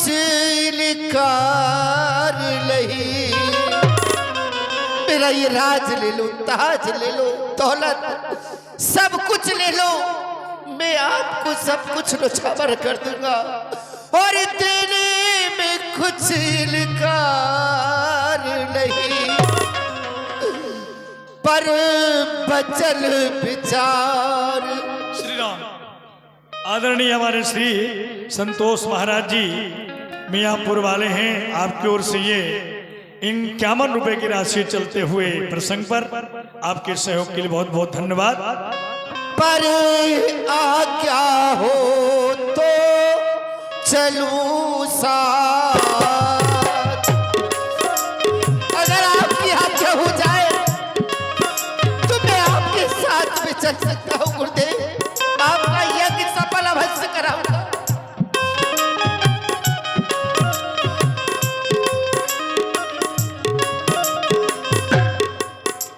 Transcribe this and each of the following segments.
कुछ इनकार नहीं, मेरा ये राज ले लो, ताज ले लो, दौलत सब कुछ ले लो, मैं आपको सब कुछ न्योछावर कर दूंगा और देने में कुछ इनकार नहीं, पर बचल विचार। श्री राम। आदरणीय हमारे श्री संतोष महाराज जी मियाँपुर वाले हैं, आपकी ओर से ये 51 रुपए की राशि चलते हुए प्रसंग पर आपके सहयोग के लिए बहुत बहुत धन्यवाद। पर आज्ञा हो तो चलूं साथ, अगर आपकी आज्ञा हो जाए तो मैं आपके साथ में चल सकता हूँ गुरुदेव, आपका यज्ञ सफल अवश्य कराऊंगा।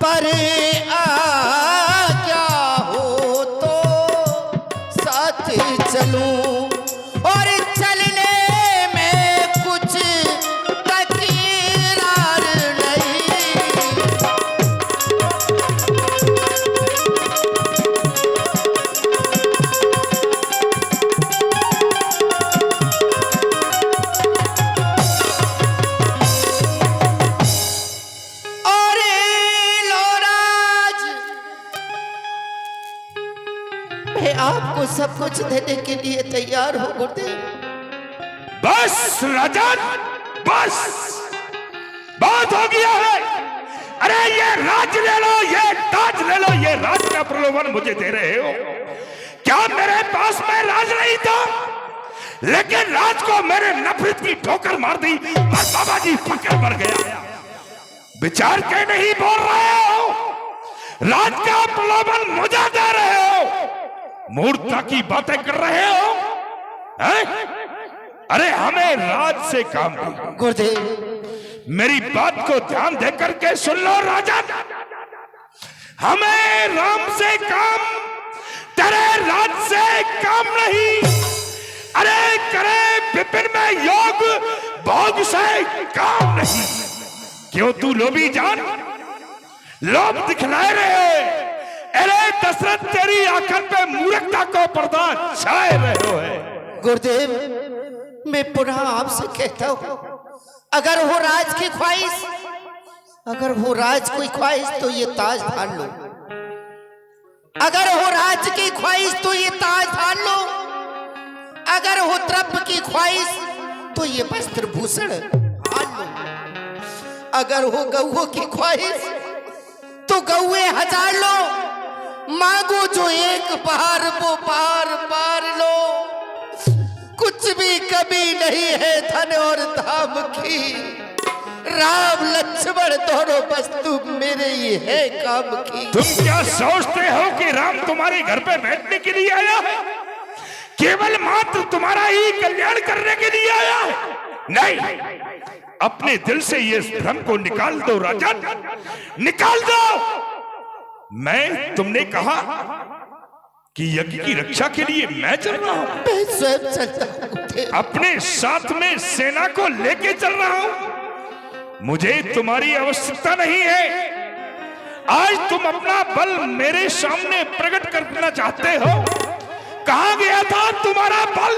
पर आज्ञा हो तो साथ चलूं और चलने में कुछ तकरार नहीं, और लोराज मैं आपको सब कुछ देने के लिए तैयार हूँ गुरुदेव। बस राजन, बस बहुत हो गया है। अरे ये राज ले लो, ये ताज ले लो, ये राज का प्रलोभन मुझे दे रहे हो। क्या मेरे पास में राज नहीं था, लेकिन राज को मेरे नफरत की ठोकर मार दी और बाबा जी फकर पड़ गया। विचार के नहीं बोल रहे हो, राज का प्रलोभन मुझे दे रहे हो, मूर्खता की बातें कर रहे हो हैं? अरे हमें राज से काम नहीं। गुरुदेव मेरी बात को ध्यान देकर के सुन लो राजन, हमें राम से काम, तेरे राज से काम नहीं। अरे करे विपिन में योग भोग से काम नहीं। क्यों तू लोभी जान, लोभ दिखलाए रहे। अरे दशरथ तेरी आंखों पे मूर्खता को पर्दा छाए रहे हो। गुरुदेव मैं पुनः आपसे कहता हूँ, अगर हो राज की ख्वाहिश, अगर हो राज की ख्वाहिश तो ये ताज धान लो, अगर हो राज की ख्वाहिश तो ये ताज धान लो, अगर हो द्रव्य की ख्वाहिश तो ये वस्त्र भूषण धान लो, अगर हो गौओं की ख्वाहिश तो गौए 1000 लो, मांगो जो एक बार वो बार बार लो, कुछ भी कमी नहीं है धन और धाम की, राम लक्ष्मण दोनों वस्तु मेरे ही है काम की। तुम क्या सोचते हो कि राम तुम्हारे घर पे बैठने के लिए आया है, केवल मात्र तुम्हारा ही कल्याण करने के लिए आया है? नहीं, अपने दिल से ये भ्रम को निकाल दो राजन, निकाल दो। मैं तुमने कहा कि यज्ञ की रक्षा के लिए मैं चल रहा हूं, मैं स्वयं चलता हूं, अपने साथ में सेना को लेके चल रहा हूं। मुझे तुम्हारी आवश्यकता नहीं है। आज तुम अपना बल मेरे सामने प्रकट करना चाहते हो। कहां गया था तुम्हारा बल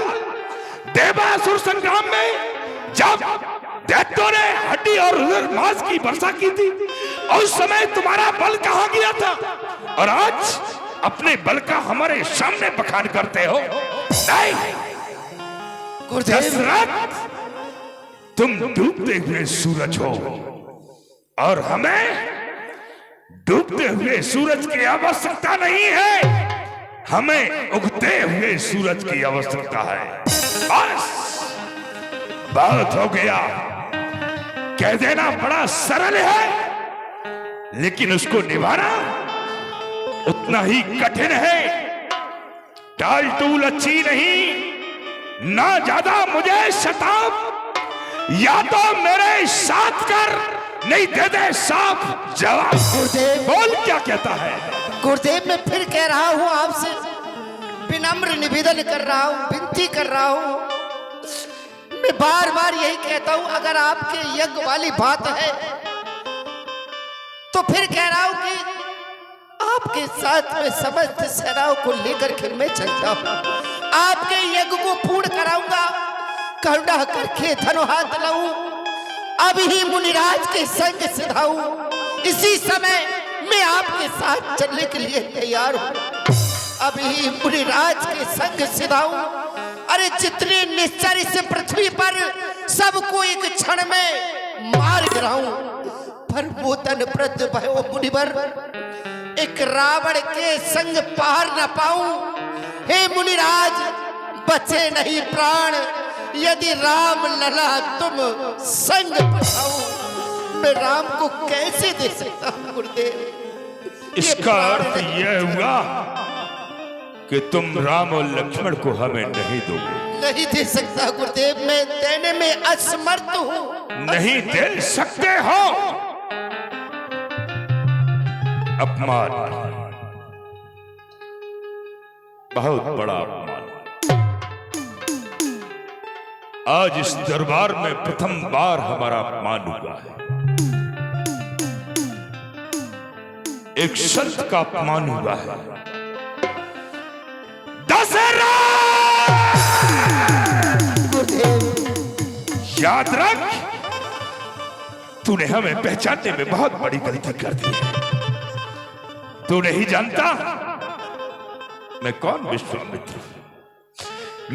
देवासुर संग्राम में, जब दैत्यों ने हड्डी और मांस की वर्षा की थी? उस समय तुम्हारा बल कहां गया था? और आज अपने बल का हमारे सामने बखान करते हो। नहीं दशरथ, तुम डूबते हुए सूरज हो और हमें डूबते हुए सूरज की आवश्यकता नहीं है, हमें उगते हुए सूरज की आवश्यकता है। बस बहुत हो गया। कह देना बड़ा सरल है, लेकिन उसको निभाना उतना ही कठिन है। टाल टूल अच्छी नहीं, ना ज्यादा मुझे सताओ, या तो मेरे साथ कर, नहीं दे दे साफ जवाब। गुरुदेव, बोल क्या कहता है? गुरुदेव मैं फिर कह रहा हूं आपसे, विनम्र निवेदन कर रहा हूं, विनती कर रहा हूं, मैं बार बार यही कहता हूं, अगर आपके यज्ञ वाली बात है तो फिर कह रहा हूं कि आपके साथ में समस्त सेनाओं को लेकर के मैं चलता हूं, आपके यज्ञ को पूर्ण कराऊंगा, करुणा करके धनो हाथ लाऊं, अभी ही मुनिराज के संग सिधाऊं, इसी समय मैं आपके साथ चलने के लिए तैयार हूं, अभी ही मुनिराज के संग सिधाऊं। अरे जितने निश्चर इस पृथ्वी पर सबको एक क्षण में मार गिराऊं, पर वो तन प्रत भयो मुनिवर, एक रावण के संग पार न पाऊं। हे मुनिराज बचे नहीं प्राण, यदि राम लला तुम संग पठाओ, मैं राम को कैसे दे सकता हूं गुरुदेव? इसका अर्थ यह हुआ कि तुम राम और लक्ष्मण को हमें नहीं दोगे? नहीं दे सकता गुरुदेव, मैं देने में असमर्थ हूं। नहीं दे सकते हो? अपमान, बहुत बड़ा अपमान। आज इस दरबार में प्रथम बार हमारा अपमान हुआ है, एक संत का अपमान हुआ है। याद रख, तूने हमें पहचानने में बहुत बड़ी गलती कर दी है। तू नहीं जानता मैं कौन विश्वामित्र हूं?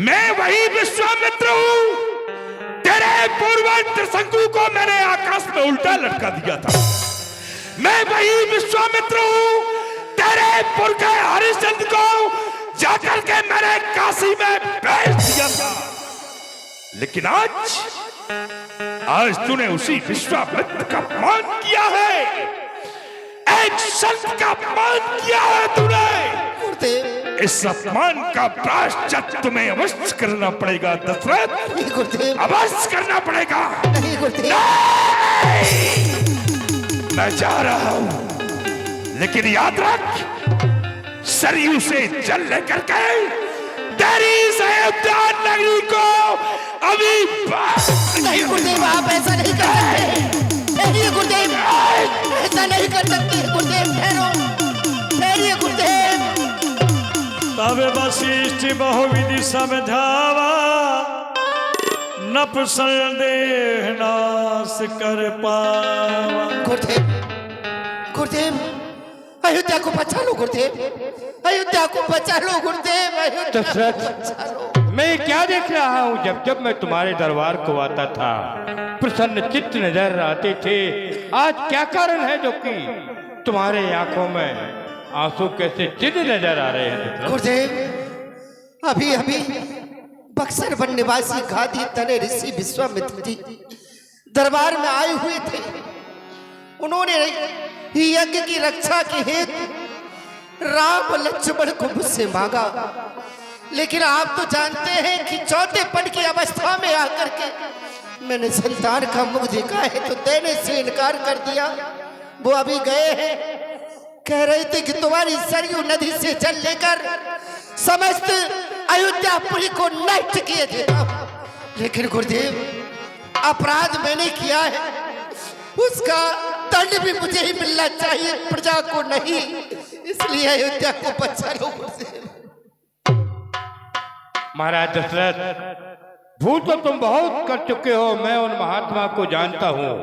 मैं वही विश्वामित्र हूं, तेरे पूर्वज त्रिशंकु को मैंने आकाश में उल्टा लटका दिया था। मैं वही विश्वामित्र हूं, तेरे पुरखे हरिश्चंद्र को जाकर के मैंने काशी में भेज दिया था। लेकिन आज तूने उसी विश्वामित्र का अपमान किया है, एक संत का अपमान किया है तूने। इस अपमान का प्रायश्चित तुम्हें अवश्य करना पड़ेगा दशरथ, अवश्य करना पड़ेगा। नहीं गुरुदेव, मैं जा रहा हूं, लेकिन याद रख, सरयू से जल लेकर के तेरी अयोध्या नगरी को अभी नहीं गुरुदेव, आप ऐसा नहीं कर सकते। ठहरिए गुरुदेव, ऐसा नहीं कर सकते गुरुदेव, ठहरिए गुरुदेव। तब वशिष्ठ बहुविधि समझावा, नप संदेह नाश कर पावा। गुरुदेव, गुरुदेव, अयोध्या को बचा लो गुरुदेव, अयोध्या को बचा लो गुरुदेव, अयोध्या को बचा लो। मैं क्या देख रहा हूँ? जब जब मैं तुम्हारे दरबार को आता था प्रसन्न चित्त नजर आते थे, आज क्या कारण है जो कि तुम्हारे आंखों में आंसू कैसे चिन्ह नजर आ रहे हैं? गुरुदेव, अभी अभी बक्सर वन निवासी गादी तने ऋषि विश्वामित्र जी दरबार में आए हुए थे। उन्होंने यज्ञ की रक्षा के हेतु राम लक्ष्मण को मुझसे मांगा, लेकिन आप तो जानते हैं कि चौथेपन की अवस्था में आकर के मैंने संतान का मुख देखा है तो देने से इनकार कर दिया। वो अभी गए हैं, कह रहे थे कि तुम्हारी सरयू नदी से जल लेकर समस्त अयोध्यापुरी को नष्ट किए देता हूं। लेकिन गुरुदेव, अपराध मैंने किया है, उसका दंड भी मुझे ही मिलना चाहिए, प्रजा को नहीं। इसलिए अयोध्या को बचा लो गुरुदेव। महाराज दशरथ, भूल तो तुम बहुत कर चुके हो। मैं उन महात्मा को जानता हूँ,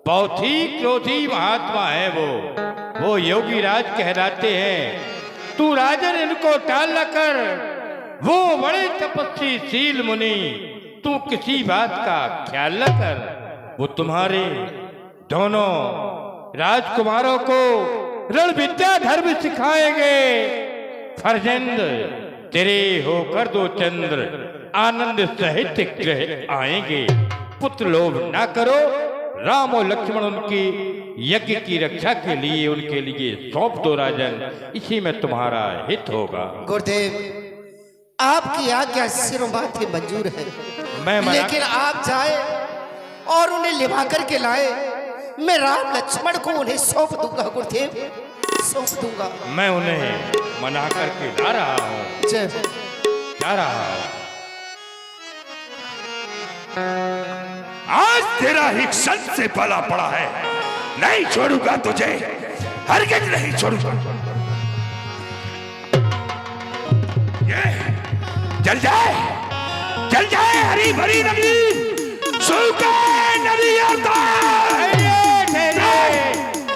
बहुत ही क्रोधी महात्मा है वो योगी राज कहलाते हैं। तू राजन इनको टाल न कर, वो बड़े तपस्वी शील मुनि, तू किसी बात का ख्याल न कर। वो तुम्हारे दोनों राजकुमारों को रण विद्या धर्म सिखाएंगे। फर्जंद तेरे होकर दो चंद्र आनंद सहित ग्रह आएंगे। पुत्र लोभ ना करो, राम और लक्ष्मण उनकी यज्ञ की रक्षा के लिए उनके लिए सौंप दो राजन, इसी में तुम्हारा हित होगा। गुरुदेव, आपकी आज्ञा सिरों माथे मंजूर है, लेकिन आप जाए और उन्हें लिवा करके लाए। मैं राम लक्ष्मण को उन्हें सौंप दूंगा गुरुदेव, सौंप दूंगा। मैं उन्हें मना करके ला रहा हूँ, जय जा रहा हूँ। आज तेरा ही संत से पाला पड़ा है, नहीं छोड़ूंगा तुझे, हरगिज नहीं छोड़ूंगा। ये जल जाए, जल जाए हरी भरी नदी, सूखे नदी आता।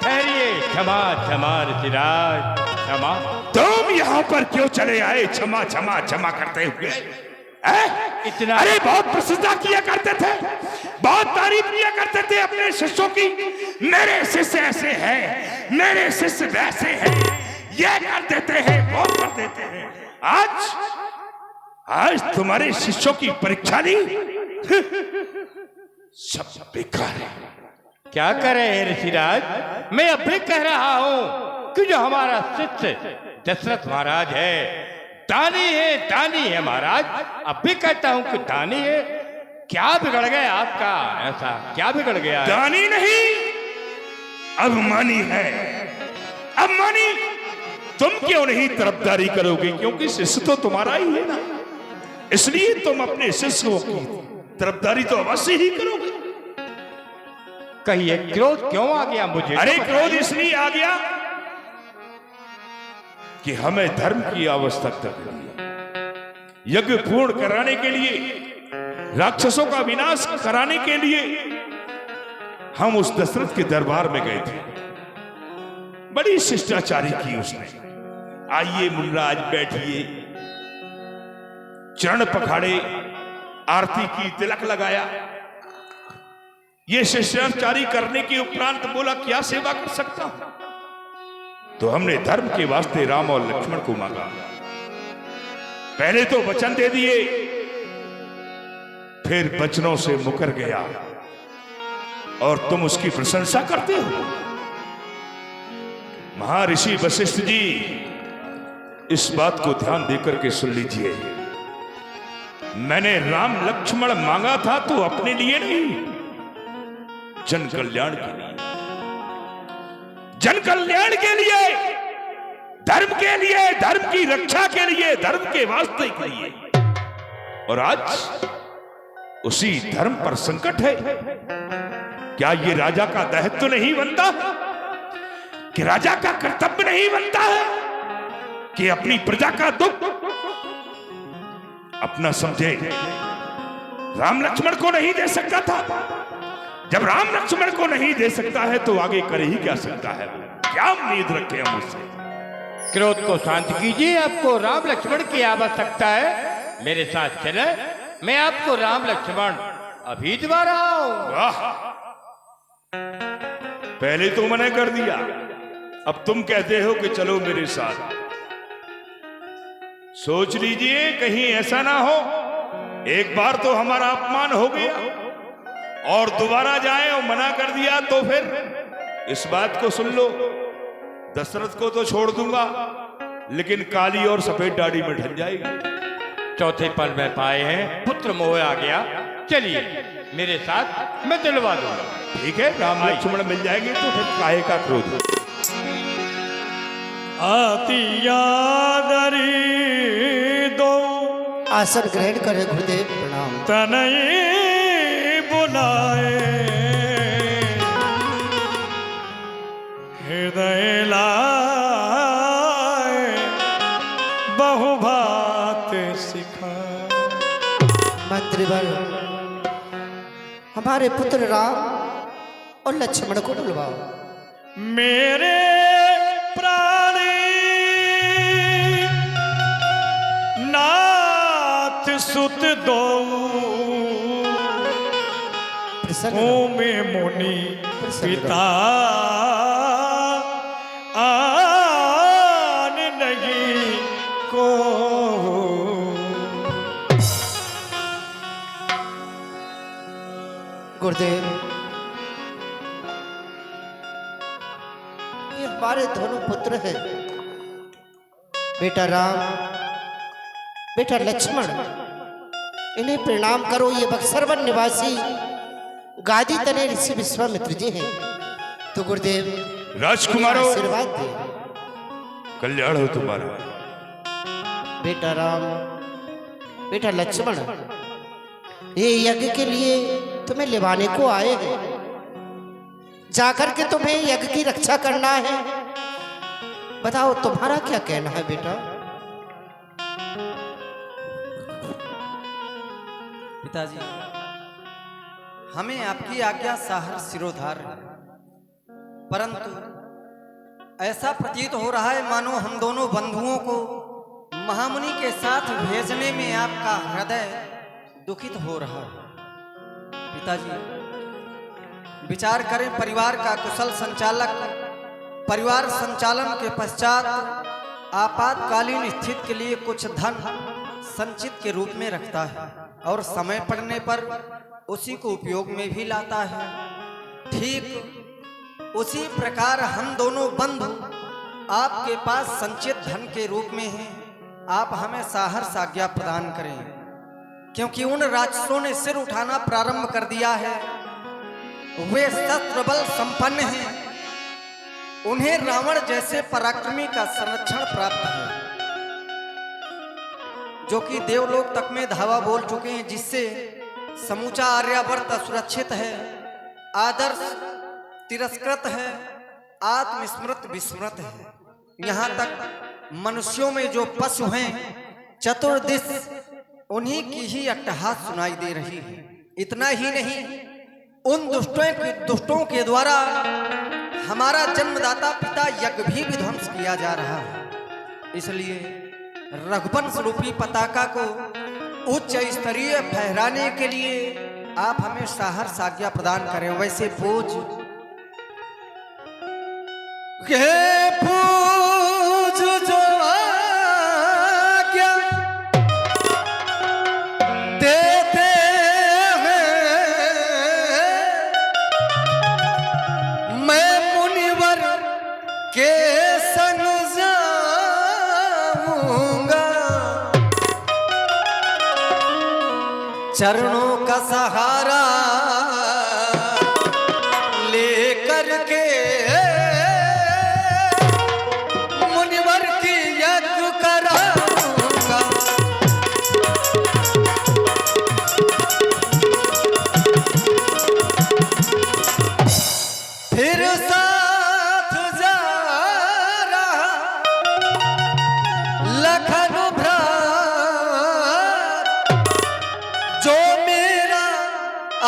ठहरिए, क्षमा क्षमा ऋषिराज, क्षमा। तुम यहाँ पर क्यों चले आए क्षमा क्षमा क्षमा करते हुए? इतना अरे बहुत प्रशंसा किया करते थे, बहुत तारीफ किया करते थे अपने शिष्यों की। मेरे शिष्य ऐसे हैं, मेरे शिष्य वैसे हैं, ये कर देते हैं, वो कर देते हैं। आज तुम्हारे शिष्यों की परीक्षा ली, सब बेकार है। क्या करे हैं ऋषिराज? मैं अब भी कह रहा हूं कि जो हमारा शिष्य दशरथ महाराज है, दानी है महाराज। अब भी कहता हूं कि दानी है। क्या बिगड़ गया आपका? ऐसा क्या बिगड़ गया है? दानी नहीं, अभिमानी है, अभिमानी। तुम क्यों नहीं तरफदारी करोगे? क्योंकि शिष्य तो तुम्हारा ही है ना, इसलिए तुम अपने शिष्यों की तरफदारी तो अवश्य ही करोगे। कहिए, क्रोध क्यों आ गया मुझे? अरे क्रोध इसलिए आ गया कि हमें धर्म की आवश्यकता है। यज्ञ पूर्ण कराने के लिए, राक्षसों का विनाश कराने के लिए हम उस दशरथ के दरबार में गए थे। बड़ी शिष्टाचारी की उसने। आइए मुनराज बैठिए, चरण पखाड़े, आरती की, तिलक लगाया। ये शिष्टाचारी करने के उपरांत बोला, क्या सेवा कर सकता हूं? तो हमने धर्म के वास्ते राम और लक्ष्मण को मांगा। पहले तो वचन दे दिए, फिर वचनों से मुकर गया, और तुम उसकी प्रशंसा करते हो। महर्षि वशिष्ठ जी, इस बात को ध्यान देकर के सुन लीजिए। मैंने राम लक्ष्मण मांगा था तो अपने लिए नहीं, जन कल्याण के लिए, जन कल्याण के लिए, धर्म के लिए, धर्म की रक्षा के लिए, धर्म के वास्ते के लिए। और आज उसी धर्म पर संकट है। क्या ये राजा का दायित्व नहीं बनता? कि राजा का कर्तव्य नहीं बनता है कि अपनी प्रजा का दुख अपना समझे? राम लक्ष्मण को नहीं दे सकता था, जब राम लक्ष्मण को नहीं दे सकता है तो आगे कर ही क्या सकता है? क्या उम्मीद रखे हम उससे? क्रोध को शांत कीजिए। आपको राम लक्ष्मण की आवश्यकता है, मेरे साथ चले, मैं आपको राम लक्ष्मण अभी दिवा रहा हूं। वाह, पहले तो मना कर दिया, अब तुम कहते हो कि चलो मेरे साथ। सोच लीजिए कहीं ऐसा ना हो, एक बार तो हमारा अपमान हो गया और दोबारा जाए और मना कर दिया तो फिर इस बात को सुन लो, दशरथ को तो छोड़ दूंगा लेकिन काली और सफेद दाढ़ी में ढल जाएगी। चौथे पल में पाए हैं, पुत्र मोह आ गया। चलिए मेरे साथ, मैं दिलवा दूंगा। ठीक है, राम लक्ष्मण मिल जाएंगे तो फिर काहे का क्रोध? आती यादरी दो आसन ग्रहण करे गुरुदेव, प्रणाम। तनई बुलाए, हृदय लाए, बहुभात सिखा। मंत्रीवर, हमारे पुत्र राम और लक्ष्मण को बुलवाओ। मेरे प्राणी नाथ सुत दो, में मुनि पिता आन नहीं को। गुरुदेव, ये हमारे दोनों पुत्र हैं, बेटा राम, बेटा लक्ष्मण। इन्हें प्रणाम करो। ये बक्सरवन निवासी गादी तने ऋषि विश्वामित्र जी हैं। तो गुरुदेव राजकुमारों, आशीर्वाद दे। कल्याण हो तुम्हारा। बेटा राम, बेटा लक्ष्मण, ये यज्ञ के लिए तुम्हें लिवाने को आए हैं। जाकर के तुम्हें यज्ञ की रक्षा करना है। बताओ तुम्हारा क्या कहना है बेटा? पिताजी, हमें आपकी आज्ञा साहर सिरोधार है, परंतु ऐसा प्रतीत हो रहा है मानो हम दोनों बंधुओं को महामुनि के साथ भेजने में आपका हृदय दुखित हो रहा है। पिताजी, विचार करें, परिवार का कुशल संचालक परिवार संचालन के पश्चात आपातकालीन स्थिति के लिए कुछ धन संचित के रूप में रखता है और समय पड़ने पर उसी को उपयोग में भी लाता है। ठीक उसी प्रकार हम दोनों बंधु आपके पास संचित धन के रूप में हैं। आप हमें साहस आज्ञा प्रदान करें, क्योंकि उन राक्षसों ने सिर उठाना प्रारंभ कर दिया है। वे शस्त्र बल संपन्न हैं, उन्हें रावण जैसे पराक्रमी का संरक्षण प्राप्त है, जो कि देवलोक तक में धावा बोल चुके हैं, जिससे समूचा आर्यावर्त असुरक्षित है, आदर्श तिरस्कृत है, आत्मस्मृत विस्मृत है। यहाँ तक मनुष्यों में जो पशु हैं चतुर्दिश, उन्हीं की ही अट्टहास सुनाई दे रही है। इतना ही नहीं, उन दुष्टों के द्वारा हमारा जन्मदाता पिता यज्ञ भी विध्वंस किया जा रहा है। इसलिए रघुवंश रूपी पताका को उच्च स्तरीय फहराने के लिए आप हमें साहस आज्ञा प्रदान करें। वैसे पूज जो आज्ञा देते हैं, मैं मुनिवर के संग जाऊंगा, चरणों का सहारा लेकर के मुनिवर की यज्ञ कराऊंगा। फिर साथ जा रहा लखन भ्रात, जो मेरा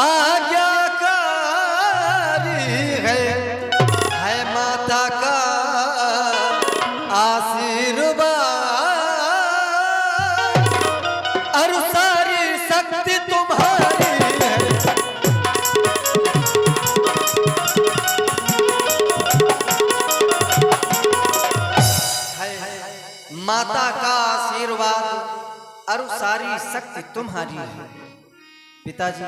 आज्ञाकारी है माता का आशीर्वाद, और सारी शक्ति तुम्हारी है। माता का आशीर्वाद और सारी शक्ति तुम्हारी है। पिताजी,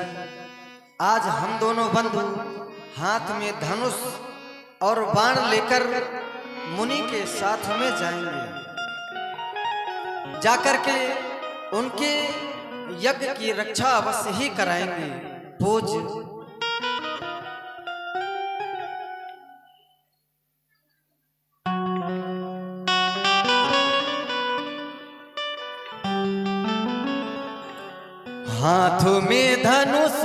आज हम दोनों बंधु हाथ में धनुष और बाण लेकर मुनि के साथ में जाएंगे। जाकर के उनके यज्ञ की रक्षा अवश्य ही कराएंगे। पूज हाथों में धनुष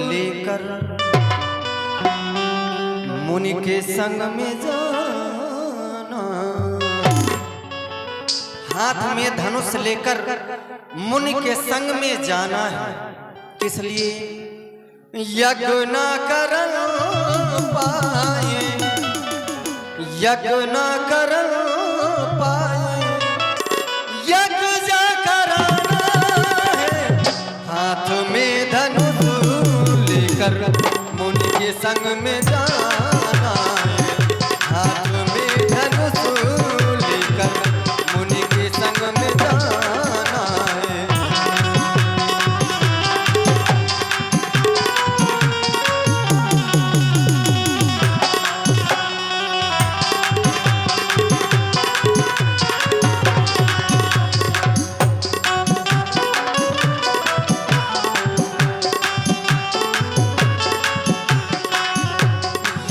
लेकर मुनि के संग में जाना, हाथ में धनुष लेकर मुनि के संग में जाना है। किस लिए? यज्ञ न कर पाए, यज्ञ न कर पाए, यज्ञ जा कराना है। हाथ में धनुष लेकर मुनि के संग में जाना है, हाथ में धनुष लेकर मुनि के संग में जाना है।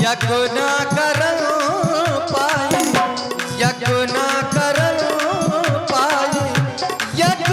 यज्ञ न कर पाए, यज्ञ न